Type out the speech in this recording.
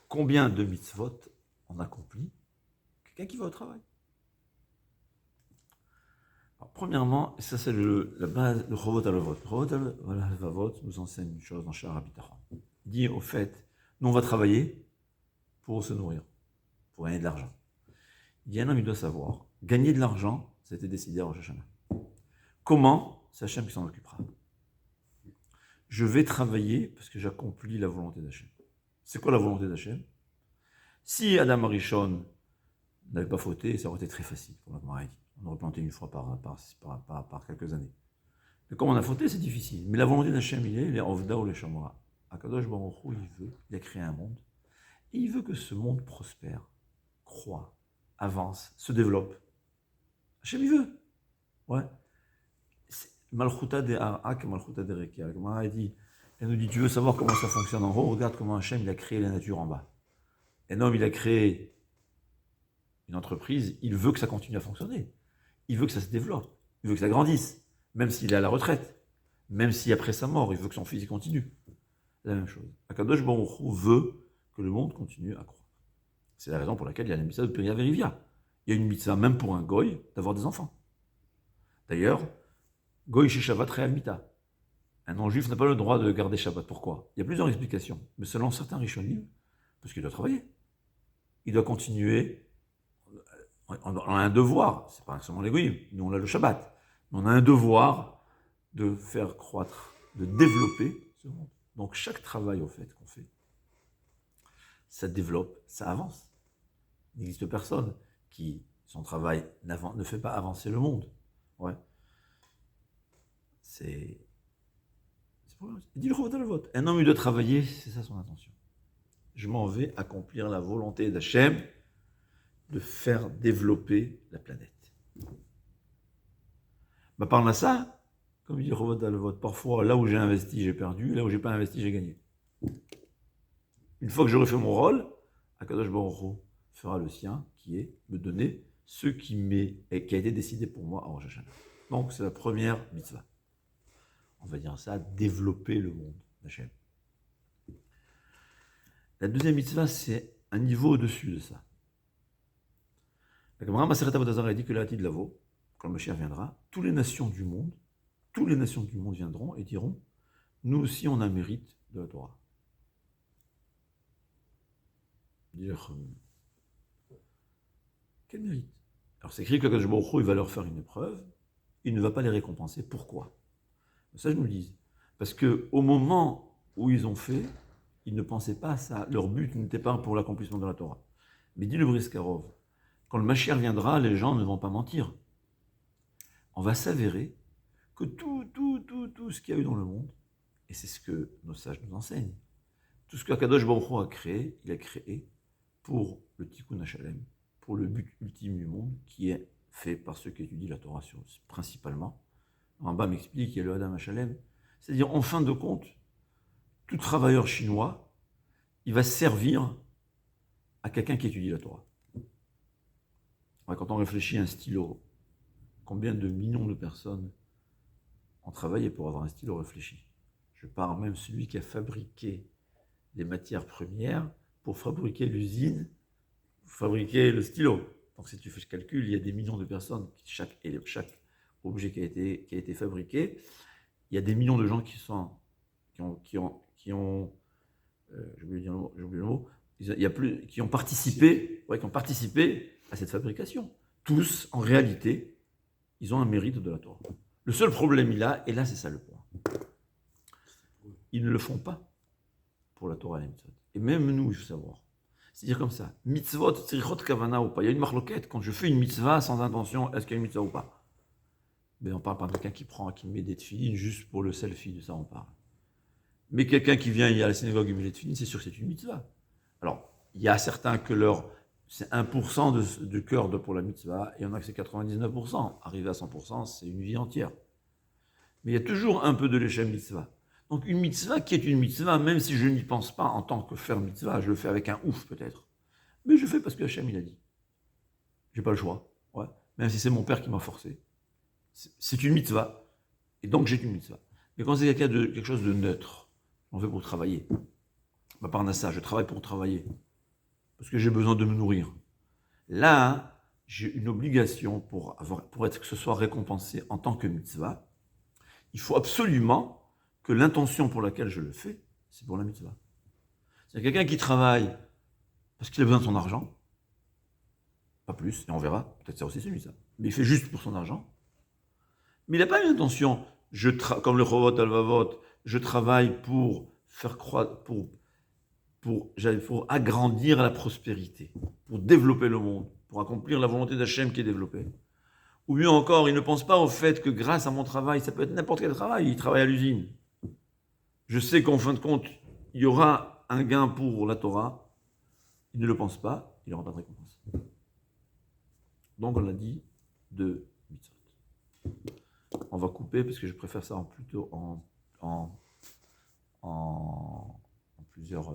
Combien de mitzvot on accomplit quelqu'un qui va au travail? Alors, premièrement, et ça c'est la base, le Chovot Halevot. Chovot Halevot nous enseigne une chose dans Sha'ar HaBitachon. Il dit au fait, nous on va travailler pour se nourrir, pour gagner de l'argent. Il dit un homme, il doit savoir, gagner de l'argent, ça a été décidé à Rosh Hashanah. Comment? C'est Hachem qui s'en occupera. Je vais travailler parce que j'accomplis la volonté d'Hachem. C'est quoi la volonté d'Hachem? Si Adam Arishon n'avait pas fauté, ça aurait été très facile pour la Gemara. On aurait planté une fois par quelques années. Mais comme on a fauté, c'est difficile. Mais la volonté d'Hachem, il est Ovda ou les Shamra. Akadosh Baruch Hu, il a créé un monde. Et il veut que ce monde prospère, croît, avance, se développe. Hachem, il veut. Ouais. Malchuta de Arak, Malchuta de Rekia. La Gemara dit, elle nous dit, tu veux savoir comment ça fonctionne en haut? Regarde comment Hachem, il a créé la nature en bas. Un homme, il a créé une entreprise, il veut que ça continue à fonctionner. Il veut que ça se développe. Il veut que ça grandisse. Même s'il est à la retraite. Même si après sa mort, il veut que son fils continue. C'est la même chose. Akadosh Baruch Hu veut que le monde continue à croître. C'est la raison pour laquelle il y a la mitzvah de Peria Verivia. Il y a une mitzvah, même pour un goy, d'avoir des enfants. D'ailleurs, goy chez Shabbat Real Mita. Un non-juif n'a pas le droit de garder Shabbat. Pourquoi? Il y a plusieurs explications. Mais selon certains Rishonim, parce qu'il doit travailler. Il doit continuer. On a un devoir, c'est pas seulement l'égoïsme, nous on a le Shabbat, mais on a un devoir de faire croître, de développer ce monde. Donc chaque travail au fait qu'on fait, ça développe, ça avance. Il n'existe personne qui, son travail ne fait pas avancer le monde. Ouais. Il dit le vote. Un homme, il doit travailler, c'est ça son intention. Je m'en vais accomplir la volonté d'Hachem de faire développer la planète. Par là, ça, comme dit Chovot Halevot, parfois là où j'ai investi, j'ai perdu, là où j'ai pas investi, j'ai gagné. Une fois que j'aurai fait mon rôle, Akadosh Baruch Hu fera le sien, qui est me donner ce qui a été décidé pour moi à Rosh Hashanah. Donc c'est la première mitzvah. On va dire ça, développer le monde d'Hachem. La deuxième mitzvah, c'est un niveau au-dessus de ça. La Gemara Maseret Avodah Zarah dit que l'Atid Lavo, quand le Mashiach viendra, toutes les nations du monde viendront et diront, nous aussi on a mérite de la Torah. Quel mérite? Alors c'est écrit que Akadosh Baruch Hu, il va leur faire une épreuve, il ne va pas les récompenser. Pourquoi? Ça je nous le dis. Parce qu'au moment où ils ont fait, ils ne pensaient pas à ça. Leur but n'était pas pour l'accomplissement de la Torah. Mais dit le Briskarov, quand le Mashiach viendra, les gens ne vont pas mentir. On va s'avérer que tout ce qu'il y a eu dans le monde, et c'est ce que nos sages nous enseignent, tout ce qu'Akadosh Baruch Hu a créé, il a créé pour le Tikkun HaShalem, pour le but ultime du monde, qui est fait par ceux qui étudient la Torah principalement. Rambam m'explique qu'il y a le Adam HaShalem, c'est-à-dire en fin de compte, tout travailleur chinois, il va servir à quelqu'un qui étudie la Torah. Quand on réfléchit à un stylo, combien de millions de personnes ont travaillé pour avoir un stylo réfléchi? Je parle même celui qui a fabriqué les matières premières pour fabriquer l'usine, fabriquer le stylo. Donc si tu fais ce calcul, il y a des millions de personnes, chaque objet qui a été fabriqué, il y a des millions de gens qui ont participé à cette fabrication. Tous, en réalité, ils ont un mérite de la Torah. Le seul problème, et là c'est ça le point, ils ne le font pas pour la Torah et la mitzvot. Et même nous, il faut savoir. C'est-à-dire comme ça, mitzvot, tzrichot kavana ou pas. Il y a une marloquette, quand je fais une mitzvah sans intention, est-ce qu'il y a une mitzvah ou pas? Mais on parle pas de quelqu'un qui met des tefilines juste pour le selfie, de ça on parle. Mais quelqu'un qui vient à la synagogue et met des tefilines, c'est sûr que c'est une mitzvah. Alors, il y a certains que c'est 1% de cœur pour la mitzvah, et il y en a que c'est 99%. Arriver à 100%, c'est une vie entière. Mais il y a toujours un peu de l'échelle mitzvah. Donc une mitzvah qui est une mitzvah, même si je n'y pense pas en tant que faire mitzvah, je le fais avec un ouf peut-être. Mais je fais parce que Hachem il a dit. J'ai pas le choix. Ouais. Même si c'est mon père qui m'a forcé. C'est une mitzvah. Et donc j'ai une mitzvah. Mais quand c'est quelque chose de neutre, on fait pour travailler. Par Nassa, je travaille pour travailler. parce que j'ai besoin de me nourrir. Là, j'ai une obligation pour être que ce soit récompensé en tant que mitzvah. Il faut absolument que l'intention pour laquelle je le fais, c'est pour la mitzvah. C'est quelqu'un qui travaille parce qu'il a besoin de son argent, pas plus, et on verra, peut-être ça aussi c'est lui ça, mais il fait juste pour son argent. Mais il n'a pas une intention, comme le Chovot Halvavot, je travaille pour faire croître, pour agrandir la prospérité, pour développer le monde, pour accomplir la volonté d'Hachem qui est développée. Ou bien encore, il ne pense pas au fait que grâce à mon travail, ça peut être n'importe quel travail, il travaille à l'usine. Je sais qu'en fin de compte, il y aura un gain pour la Torah. Il ne le pense pas, il n'aura pas de récompense. Donc on l'a dit de mitzvot. On va couper parce que je préfère ça plutôt en plusieurs